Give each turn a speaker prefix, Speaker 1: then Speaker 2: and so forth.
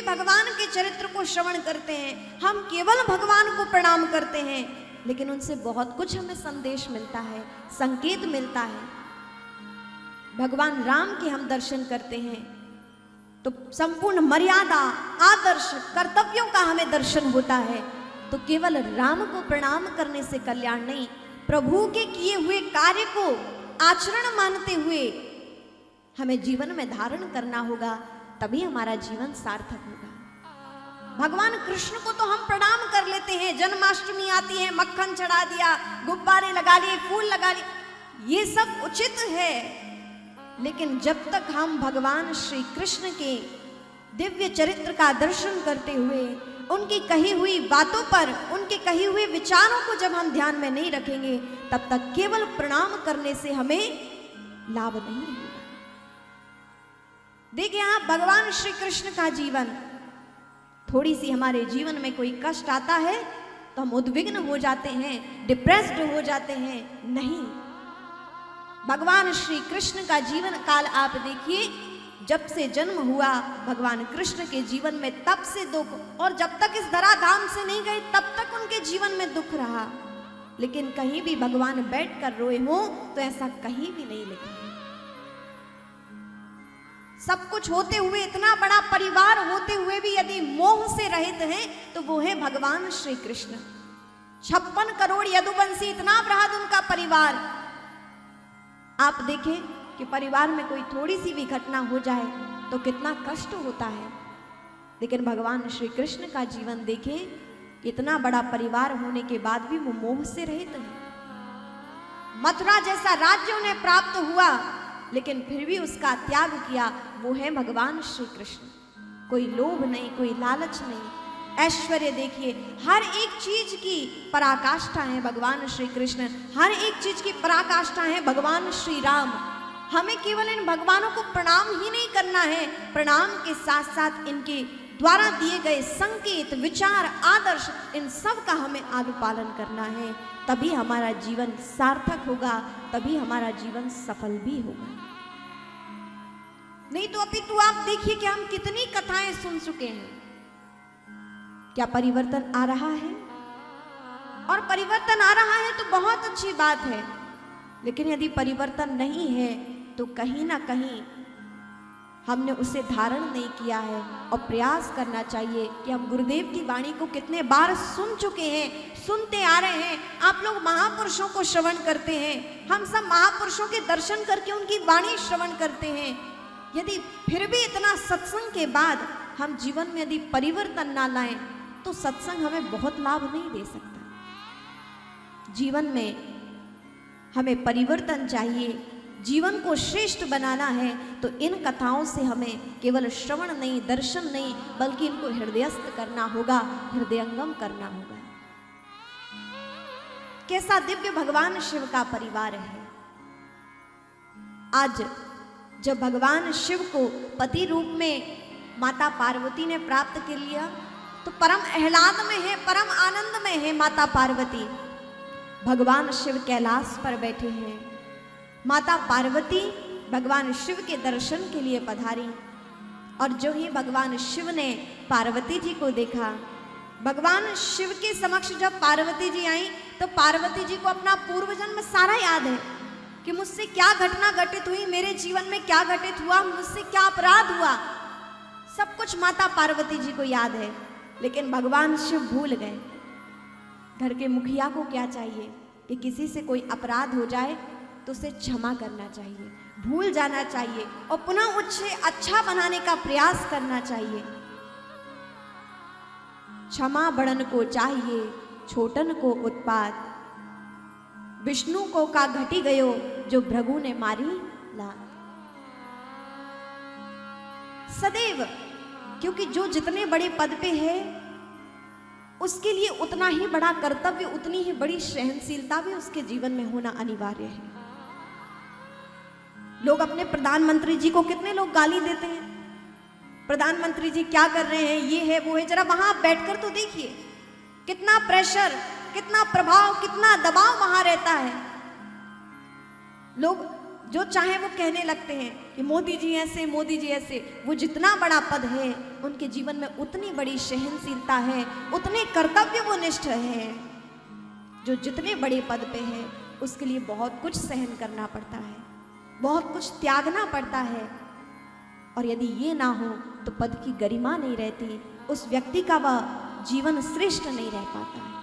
Speaker 1: भगवान के चरित्र को श्रवण करते हैं, हम केवल भगवान को प्रणाम करते हैं, लेकिन उनसे बहुत कुछ हमें संदेश मिलता है, संकेत मिलता है। भगवान राम के हम दर्शन करते हैं तो संपूर्ण मर्यादा, आदर्श, कर्तव्यों का हमें दर्शन होता है। तो केवल राम को प्रणाम करने से कल्याण नहीं, प्रभु के किए हुए कार्य को आचरण मानते हुए हमें जीवन में धारण करना होगा, तभी हमारा जीवन सार्थक होगा। भगवान कृष्ण को तो हम प्रणाम कर लेते हैं, जन्माष्टमी आती है, मक्खन चढ़ा दिया, गुब्बारे लगा लिए, फूल लगा लिए, ये सब उचित है। लेकिन जब तक हम भगवान श्री कृष्ण के दिव्य चरित्र का दर्शन करते हुए उनकी कही हुई बातों पर, उनके कहे हुए विचारों को जब हम ध्यान में नहीं रखेंगे, तब तक केवल प्रणाम करने से हमें लाभ नहीं होगा। देखिए आप, भगवान श्री कृष्ण का जीवन, थोड़ी सी हमारे जीवन में कोई कष्ट आता है तो हम उद्विग्न हो जाते हैं, डिप्रेस्ड हो जाते हैं। नहीं, भगवान श्री कृष्ण का जीवन काल आप देखिए, जब से जन्म हुआ भगवान कृष्ण के जीवन में तब से दुख, और जब तक इस धराधाम से नहीं गए तब तक उनके जीवन में दुख रहा। लेकिन कहीं भी भगवान बैठ कर रोए हो तो ऐसा कहीं भी नहीं लिखा। सब कुछ होते हुए, इतना बड़ा परिवार होते हुए भी यदि मोह से रहित हैं तो वो है भगवान श्री कृष्ण। 56 करोड़ यदुवंशी, इतना बृहद उनका परिवार। आप देखें कि परिवार में कोई थोड़ी सी भी घटना हो जाए तो कितना कष्ट होता है, लेकिन भगवान श्री कृष्ण का जीवन देखें, इतना बड़ा परिवार होने के बाद भी वो मोह से रहित है। मथुरा जैसा राज्य उन्हें प्राप्त हुआ, लेकिन फिर भी उसका त्याग किया। वो है भगवान श्री कृष्ण। कोई लोभ नहीं, कोई लालच नहीं। ऐश्वर्य देखिए, हर एक चीज की पराकाष्ठा है भगवान श्री कृष्ण, हर एक चीज की पराकाष्ठा है भगवान श्री राम। हमें केवल इन भगवानों को प्रणाम ही नहीं करना है, प्रणाम के साथ साथ इनके द्वारा दिए गए संकेत, विचार, आदर्श, इन सब का हमें अनुपालन करना है। तभी हमारा जीवन सार्थक होगा, तभी हमारा जीवन सफल भी होगा। नहीं तो अपितु आप देखिए कि हम कितनी कथाएं सुन चुके हैं। क्या परिवर्तन आ रहा है? और परिवर्तन आ रहा है तो बहुत अच्छी बात है, लेकिन यदि परिवर्तन नहीं है तो कहीं ना कहीं हमने उसे धारण नहीं किया है। और प्रयास करना चाहिए कि हम गुरुदेव की वाणी को कितने बार सुन चुके हैं, सुनते आ रहे हैं। आप लोग महापुरुषों को श्रवण करते हैं, हम सब महापुरुषों के दर्शन करके उनकी वाणी श्रवण करते हैं। यदि फिर भी इतना सत्संग के बाद हम जीवन में यदि परिवर्तन ना लाएं तो सत्संग हमें बहुत लाभ नहीं दे सकता। जीवन में हमें परिवर्तन चाहिए, जीवन को श्रेष्ठ बनाना है तो इन कथाओं से हमें केवल श्रवण नहीं, दर्शन नहीं, बल्कि इनको हृदयस्थ करना होगा, हृदयंगम करना होगा। कैसा दिव्य भगवान शिव का परिवार है। आज जब भगवान शिव को पति रूप में माता पार्वती ने प्राप्त कर लिया तो परम आह्लाद में है, परम आनंद में है माता पार्वती। भगवान शिव कैलाश पर बैठे हैं, माता पार्वती भगवान शिव के दर्शन के लिए पधारी। और जो ही भगवान शिव ने पार्वती जी को देखा, भगवान शिव के समक्ष जब पार्वती जी आई तो पार्वती जी को अपना पूर्व जन्म सारा याद है कि मुझसे क्या घटना घटित हुई, मेरे जीवन में क्या घटित हुआ, मुझसे क्या अपराध हुआ, सब कुछ माता पार्वती जी को याद है। लेकिन भगवान शिव भूल गए। घर के मुखिया को क्या चाहिए कि किसी से कोई अपराध हो जाए तो उसे क्षमा करना चाहिए, भूल जाना चाहिए और पुनः उसे अच्छा बनाने का प्रयास करना चाहिए। क्षमा बड़न को चाहिए, छोटन को उत्पात, विष्णु को का घटी गयो जो भृगु ने मारी लात। सदैव, क्योंकि जो जितने बड़े पद पे है उसके लिए उतना ही बड़ा कर्तव्य, उतनी ही बड़ी सहनशीलता भी उसके जीवन में होना अनिवार्य है। लोग अपने प्रधानमंत्री जी को, कितने लोग गाली देते हैं, प्रधानमंत्री जी क्या कर रहे हैं, ये है वो है। जरा वहां बैठकर तो देखिए कितना प्रेशर, कितना प्रभाव, कितना दबाव वहां रहता है। लोग जो चाहे वो कहने लगते हैं कि मोदी जी ऐसे, मोदी जी ऐसे। वो जितना बड़ा पद है उनके जीवन में उतनी बड़ी सहनशीलता है, उतने कर्तव्य वो निष्ठ है। जो जितने बड़े पद पे है उसके लिए बहुत कुछ सहन करना पड़ता है, बहुत कुछ त्यागना पड़ता है। और यदि ये ना हो तो पद की गरिमा नहीं रहती, उस व्यक्ति का वह जीवन श्रेष्ठ नहीं रह पाता है।